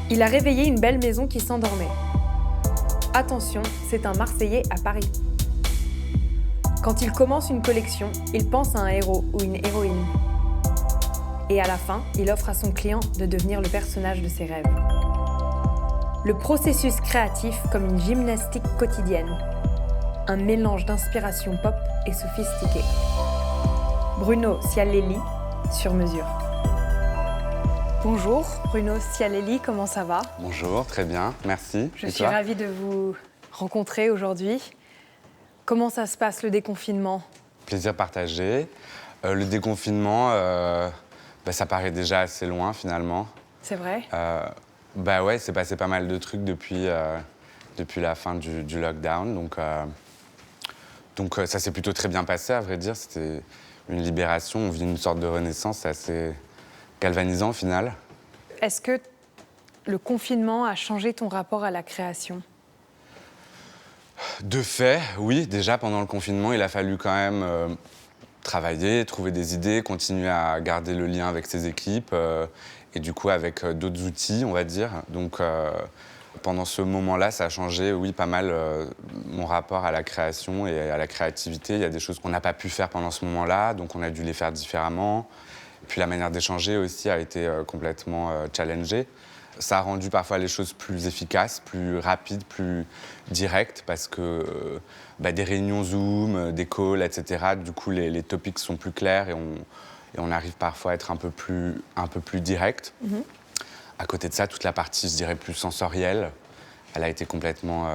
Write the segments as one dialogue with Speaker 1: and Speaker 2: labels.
Speaker 1: Il a réveillé une belle maison qui s'endormait. Attention, c'est un Marseillais à Paris. Quand il commence une collection, il pense à un héros ou une héroïne. Et à la fin, il offre à son client de devenir le personnage de ses rêves. Le processus créatif comme une gymnastique quotidienne. Un mélange d'inspiration pop et sophistiquée. Bruno Cialelli, sur mesure. Bonjour Bruno Cialelli, comment ça va ?
Speaker 2: Bonjour, très bien, merci.
Speaker 1: Je suis ravie de vous rencontrer aujourd'hui. Comment ça se passe le déconfinement ?
Speaker 2: Plaisir partagé. Le déconfinement, ça paraît déjà assez loin finalement.
Speaker 1: C'est vrai ?
Speaker 2: Ouais, c'est passé pas mal de trucs depuis la fin du lockdown. Donc ça s'est plutôt très bien passé, à vrai dire. C'était une libération, on vit une sorte de renaissance, c'est assez galvanisant au final.
Speaker 1: Est-ce que le confinement a changé ton rapport à la création ?
Speaker 2: De fait, oui. Déjà, pendant le confinement, il a fallu quand même travailler, trouver des idées, continuer à garder le lien avec ses équipes et du coup avec d'autres outils, on va dire. Donc pendant ce moment-là, ça a changé, oui, pas mal mon rapport à la création et à la créativité. Il y a des choses qu'on n'a pas pu faire pendant ce moment-là, donc on a dû les faire différemment. Puis la manière d'échanger aussi a été complètement challengée. Ça a rendu parfois les choses plus efficaces, plus rapides, plus directes, parce que des réunions Zoom, des calls, etc., du coup, les topics sont plus clairs et on arrive parfois à être un peu plus direct. Mm-hmm. À côté de ça, toute la partie, je dirais, plus sensorielle, elle a été complètement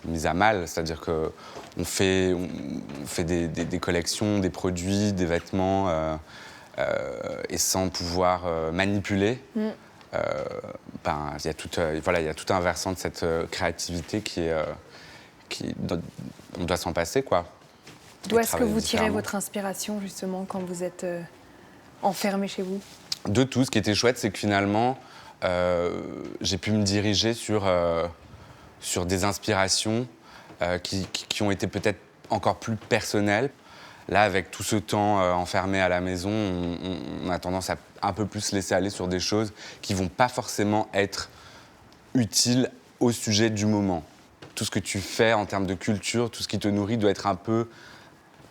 Speaker 2: mise à mal. C'est-à-dire qu'on fait des collections, des produits, des vêtements, et sans pouvoir manipuler. Mm. Il y a tout un versant de cette créativité on doit s'en passer, quoi.
Speaker 1: D'où est-ce que vous tirez votre inspiration, justement, quand vous êtes enfermé chez vous ?
Speaker 2: De tout. Ce qui était chouette, c'est que finalement, j'ai pu me diriger sur des inspirations qui ont été peut-être encore plus personnelles. Là, avec tout ce temps enfermé à la maison, on a tendance à un peu plus se laisser aller sur des choses qui ne vont pas forcément être utiles au sujet du moment. Tout ce que tu fais en termes de culture, tout ce qui te nourrit doit être un peu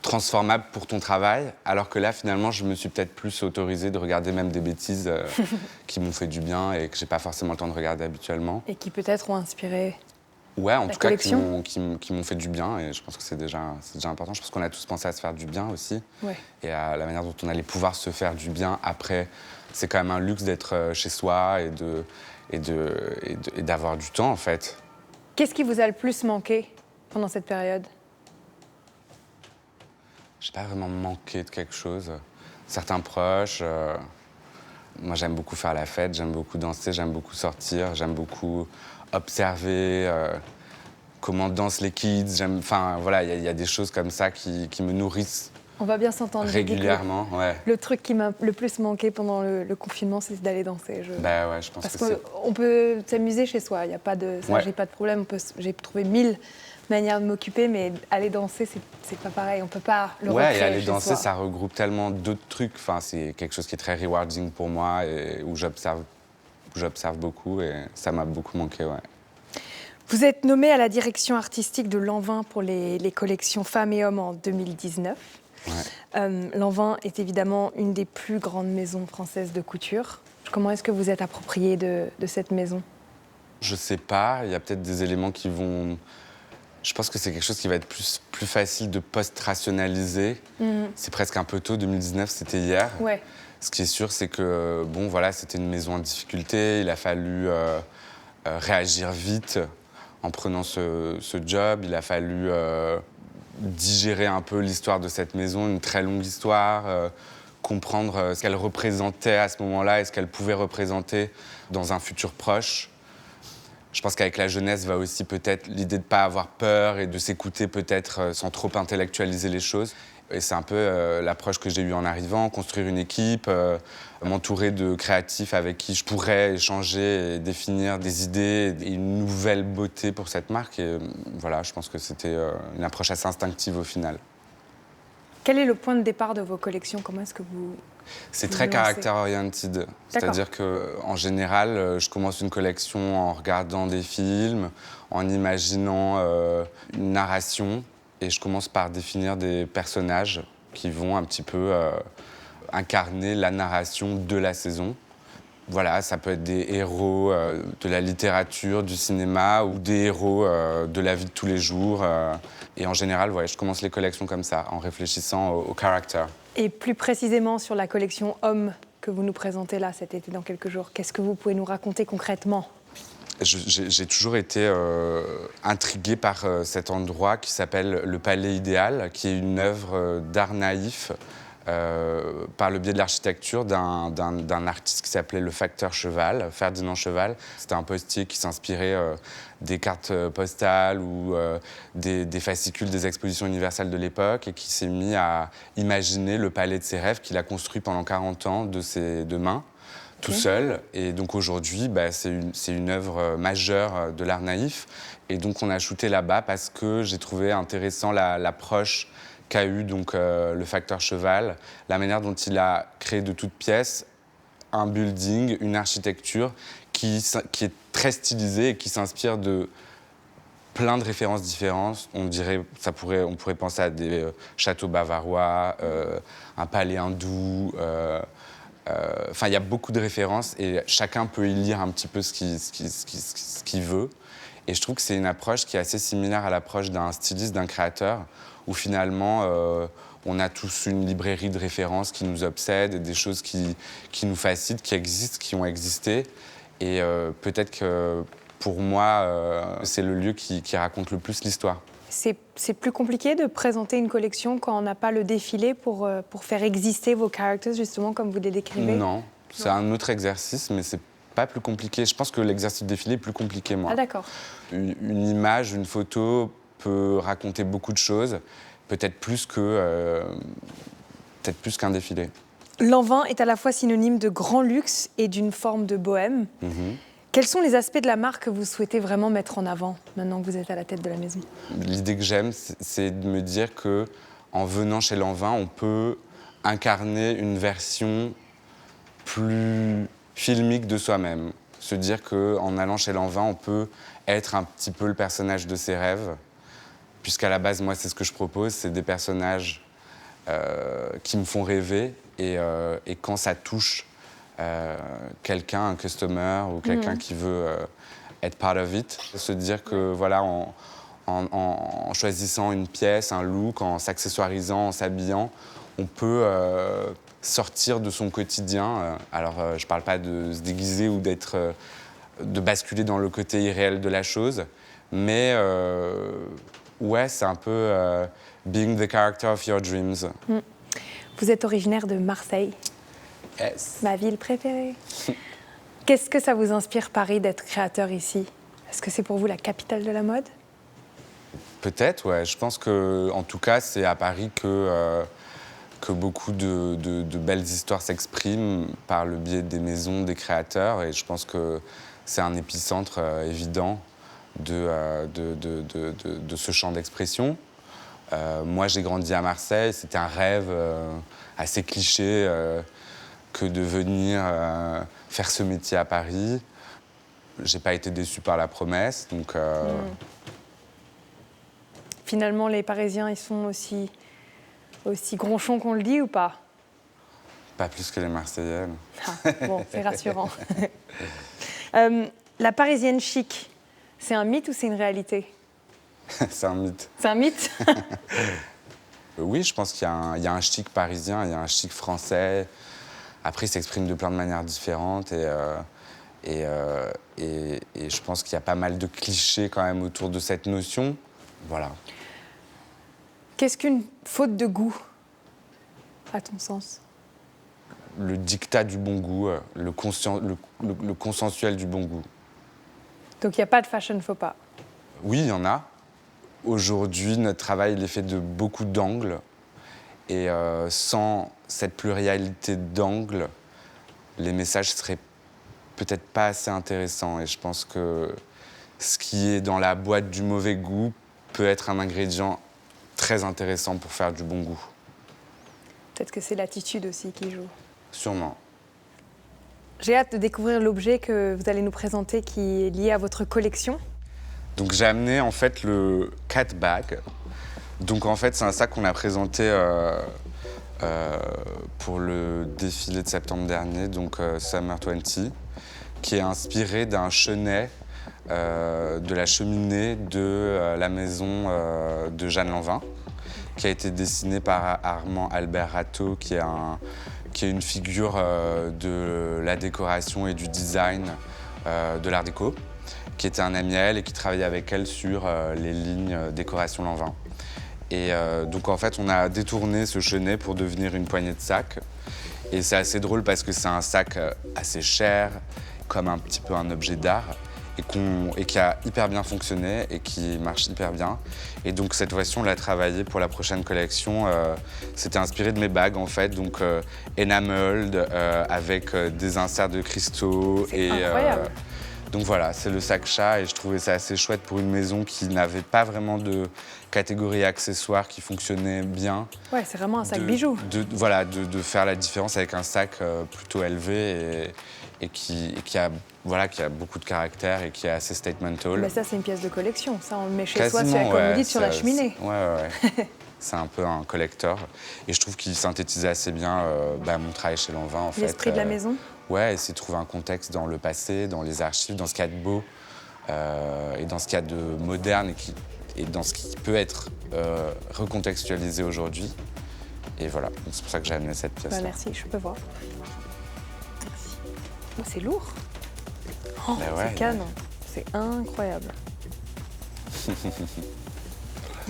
Speaker 2: transformable pour ton travail, alors que là, finalement, je me suis peut-être plus autorisée de regarder même des bêtises qui m'ont fait du bien et que je n'ai pas forcément le temps de regarder habituellement.
Speaker 1: Et qui peut-être ont inspiré.
Speaker 2: Ouais, en tout cas, qui
Speaker 1: collection.
Speaker 2: m'ont fait du bien, et je pense que c'est déjà important. Je pense qu'on a tous pensé à se faire du bien aussi.
Speaker 1: Ouais.
Speaker 2: Et à la manière dont on allait pouvoir se faire du bien après. C'est quand même un luxe d'être chez soi et d'avoir du temps, en fait.
Speaker 1: Qu'est-ce qui vous a le plus manqué pendant cette période ?
Speaker 2: Je n'ai pas vraiment manqué de quelque chose. Certains proches. Moi, j'aime beaucoup faire la fête, j'aime beaucoup danser, j'aime beaucoup sortir, j'aime beaucoup observer comment dansent les kids. Il y a des choses comme ça qui me nourrissent.
Speaker 1: On va bien s'entendre.
Speaker 2: Régulièrement, ouais.
Speaker 1: Le truc qui m'a le plus manqué pendant le confinement, c'est d'aller danser.
Speaker 2: Ouais, je pense
Speaker 1: Parce
Speaker 2: que c'est...
Speaker 1: qu'on peut s'amuser chez soi, il y a pas de... Ça, ouais. J'ai pas de problème, j'ai trouvé 1000 manières de m'occuper, mais aller danser, c'est pas pareil, on peut pas le recréer.
Speaker 2: Ouais, et aller
Speaker 1: chez
Speaker 2: danser,
Speaker 1: soi.
Speaker 2: ça regroupe tellement d'autres trucs. Enfin, c'est quelque chose qui est très rewarding pour moi et où j'observe beaucoup et ça m'a beaucoup manqué, ouais.
Speaker 1: Vous êtes nommé à la direction artistique de Lanvin pour les collections Femmes et Hommes en 2019. Ouais. Lanvin est évidemment une des plus grandes maisons françaises de couture. Comment est-ce que vous êtes approprié de cette maison ?
Speaker 2: Je sais pas, il y a peut-être des éléments qui vont... Je pense que c'est quelque chose qui va être plus facile de post-rationaliser. Mmh. C'est presque un peu tôt, 2019, c'était hier.
Speaker 1: Ouais.
Speaker 2: Ce qui est sûr, c'est que c'était une maison en difficulté. Il a fallu réagir vite en prenant ce job. Il a fallu digérer un peu l'histoire de cette maison, une très longue histoire, comprendre ce qu'elle représentait à ce moment-là et ce qu'elle pouvait représenter dans un futur proche. Je pense qu'avec la jeunesse va aussi peut-être l'idée de ne pas avoir peur et de s'écouter peut-être sans trop intellectualiser les choses. Et c'est un peu l'approche que j'ai eue en arrivant, construire une équipe, m'entourer de créatifs avec qui je pourrais échanger et définir des idées et une nouvelle beauté pour cette marque. Et voilà, je pense que c'était une approche assez instinctive au final.
Speaker 1: Quel est le point de départ de vos collections? Comment est-ce que vous...
Speaker 2: C'est très character-oriented. C'est-à-dire qu'en général, je commence une collection en regardant des films, en imaginant une narration, et je commence par définir des personnages qui vont un petit peu incarner la narration de la saison. Voilà, ça peut être des héros de la littérature, du cinéma, ou des héros de la vie de tous les jours. Et en général, je commence les collections comme ça, en réfléchissant au character.
Speaker 1: Et plus précisément sur la collection Hommes que vous nous présentez là cet été dans quelques jours, qu'est-ce que vous pouvez nous raconter concrètement?
Speaker 2: J'ai toujours été intrigué par cet endroit qui s'appelle le Palais Idéal, qui est une œuvre d'art naïf par le biais de l'architecture d'un artiste qui s'appelait le facteur Cheval, Ferdinand Cheval. C'était un postier qui s'inspirait des cartes postales ou des fascicules des expositions universelles de l'époque et qui s'est mis à imaginer le palais de ses rêves qu'il a construit pendant 40 ans de ses deux mains, tout seul. Et donc aujourd'hui, c'est une œuvre majeure de l'art naïf. Et donc on a shooté là-bas parce que j'ai trouvé intéressant l'approche qu'a eu donc, le facteur Cheval, la manière dont il a créé de toutes pièces un building, une architecture qui est très stylisée et qui s'inspire de plein de références différentes. On pourrait penser à des châteaux bavarois, un palais hindou. Il y a beaucoup de références et chacun peut y lire un petit peu ce qu'il veut. Et je trouve que c'est une approche qui est assez similaire à l'approche d'un styliste, d'un créateur, où finalement, on a tous une librairie de références qui nous obsède, des choses qui nous fascinent, qui existent, qui ont existé. Et peut-être que pour moi, c'est le lieu qui raconte le plus l'histoire.
Speaker 1: C'est plus compliqué de présenter une collection quand on n'a pas le défilé pour faire exister vos characters, justement, comme vous les décrivez?
Speaker 2: Non, c'est un autre exercice, mais c'est pas plus compliqué. Je pense que l'exercice de défilé est plus compliqué, moi.
Speaker 1: Ah, d'accord.
Speaker 2: Une image, une photo peut raconter beaucoup de choses, peut-être plus qu'un défilé.
Speaker 1: Lanvin est à la fois synonyme de grand luxe et d'une forme de bohème. Quels sont les aspects de la marque que vous souhaitez vraiment mettre en avant, maintenant que vous êtes à la tête de la maison?
Speaker 2: L'idée que j'aime, c'est de me dire qu'en venant chez Lanvin, on peut incarner une version plus filmique de soi-même. Se dire qu'en allant chez Lanvin, on peut être un petit peu le personnage de ses rêves. Puisqu'à la base, moi, c'est ce que je propose, c'est des personnages qui me font rêver. Et quand ça touche quelqu'un, un customer ou quelqu'un qui veut être part of it, se dire que voilà, en choisissant une pièce, un look, en s'accessoirisant, en s'habillant, on peut sortir de son quotidien. Alors, je ne parle pas de se déguiser ou de basculer dans le côté irréel de la chose, mais ouais, c'est un peu being the character of your dreams.
Speaker 1: Vous êtes originaire de Marseille.
Speaker 2: Yes.
Speaker 1: Ma ville préférée. Qu'est-ce que ça vous inspire, Paris, d'être créateur ici? Est-ce que c'est pour vous la capitale de la mode?
Speaker 2: Peut-être, ouais. Je pense que, en tout cas, c'est à Paris que beaucoup de belles histoires s'expriment par le biais des maisons, des créateurs. Et je pense que c'est un épicentre évident de ce champ d'expression. Moi, j'ai grandi à Marseille. C'était un rêve assez cliché que de venir faire ce métier à Paris. J'ai pas été déçu par la promesse, donc...
Speaker 1: Finalement, les Parisiens, ils sont aussi gronchons qu'on le dit ou pas?
Speaker 2: Pas plus que les Marseillaises.
Speaker 1: Ah, bon, c'est rassurant. La Parisienne chic, c'est un mythe ou c'est une réalité?
Speaker 2: C'est un mythe.
Speaker 1: C'est un mythe?
Speaker 2: Oui, je pense qu'il y a un chic parisien, il y a un chic français. Après, il s'exprime de plein de manières différentes et je pense qu'il y a pas mal de clichés quand même autour de cette notion. Voilà.
Speaker 1: Qu'est-ce qu'une faute de goût, à ton sens?
Speaker 2: Le diktat du bon goût, le consensuel du bon goût.
Speaker 1: Donc il n'y a pas de fashion faux pas?
Speaker 2: Oui, il y en a. Aujourd'hui, notre travail il est fait de beaucoup d'angles. Et sans cette pluralité d'angles, les messages seraient peut-être pas assez intéressants. Et je pense que ce qui est dans la boîte du mauvais goût peut être un ingrédient très intéressant pour faire du bon goût.
Speaker 1: Peut-être que c'est l'attitude aussi qui joue.
Speaker 2: Sûrement.
Speaker 1: J'ai hâte de découvrir l'objet que vous allez nous présenter qui est lié à votre collection.
Speaker 2: Donc j'ai amené en fait le cat bag. Donc en fait c'est un sac qu'on a présenté pour le défilé de septembre dernier, donc Summer 20, qui est inspiré d'un chenet de la cheminée de la maison de Jeanne Lanvin, qui a été dessiné par Armand Albert Rateau, qui est une figure de la décoration et du design de l'art déco, qui était un ami à elle et qui travaillait avec elle sur les lignes décoration Lanvin. Et donc en fait, on a détourné ce chenet pour devenir une poignée de sac. Et c'est assez drôle parce que c'est un sac assez cher, comme un petit peu un objet d'art, et qui a hyper bien fonctionné et qui marche hyper bien. Et donc cette fois-ci, on l'a travaillé pour la prochaine collection. C'était inspiré de mes bagues en fait, donc enameled, avec des inserts de cristaux.
Speaker 1: C'est incroyable.
Speaker 2: Donc voilà, c'est le sac chat et je trouvais ça assez chouette pour une maison qui n'avait pas vraiment de catégorie accessoires qui fonctionnait bien.
Speaker 1: Ouais, c'est vraiment un sac bijou.
Speaker 2: De faire la différence avec un sac plutôt élevé et qui a beaucoup de caractère et qui est assez statemental.
Speaker 1: Mais ça, c'est une pièce de collection. Ça, on le met chez
Speaker 2: Quasiment,
Speaker 1: soi, comme vous dites, sur la cheminée.
Speaker 2: Ouais. C'est un peu un collector. Et je trouve qu'il synthétisait assez bien mon travail chez Lanvin, en fait.
Speaker 1: L'esprit de la maison.
Speaker 2: Ouais, essayer de trouver un contexte dans le passé, dans les archives, dans ce qu'il y a de beau et dans ce qu'il y a de moderne et dans ce qui peut être recontextualisé aujourd'hui. Et voilà, c'est pour ça que j'ai amené cette pièce-là.
Speaker 1: Merci, je peux voir. Merci. Oh, c'est lourd. Oh, c'est canon. C'est incroyable.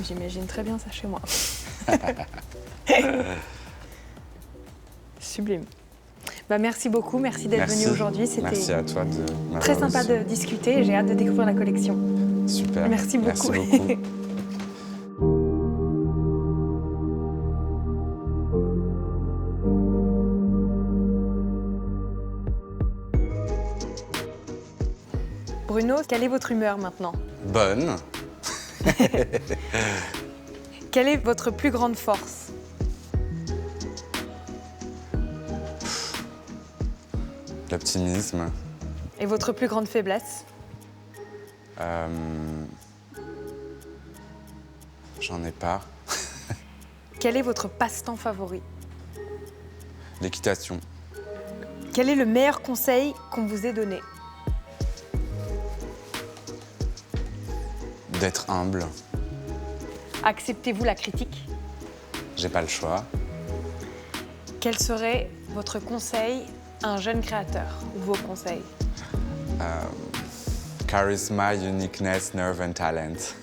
Speaker 1: J'imagine très bien ça chez moi. Sublime. Merci beaucoup, merci d'être venu aujourd'hui.
Speaker 2: Merci à toi de m'avoir
Speaker 1: très sympa de discuter et j'ai hâte de découvrir la collection.
Speaker 2: Super.
Speaker 1: Merci beaucoup.
Speaker 2: Merci beaucoup.
Speaker 1: Bruno, quelle est votre humeur maintenant?
Speaker 2: Bonne.
Speaker 1: Quelle est votre plus grande force?
Speaker 2: L'optimisme.
Speaker 1: Et votre plus grande faiblesse?
Speaker 2: J'en ai pas.
Speaker 1: Quel est votre passe-temps favori?
Speaker 2: L'équitation.
Speaker 1: Quel est le meilleur conseil qu'on vous ait donné?
Speaker 2: D'être humble.
Speaker 1: Acceptez-vous la critique?
Speaker 2: J'ai pas le choix.
Speaker 1: Quel serait votre conseil à un jeune créateur, ou vos conseils?
Speaker 2: Charisma, uniqueness, nerve and talent.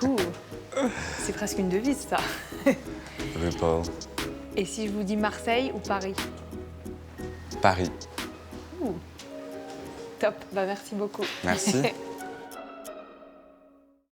Speaker 1: Ouh, c'est presque une devise, ça.
Speaker 2: RuPaul.
Speaker 1: Et si je vous dis Marseille ou Paris?
Speaker 2: Paris.
Speaker 1: Ouh. Top, merci beaucoup.
Speaker 2: Merci.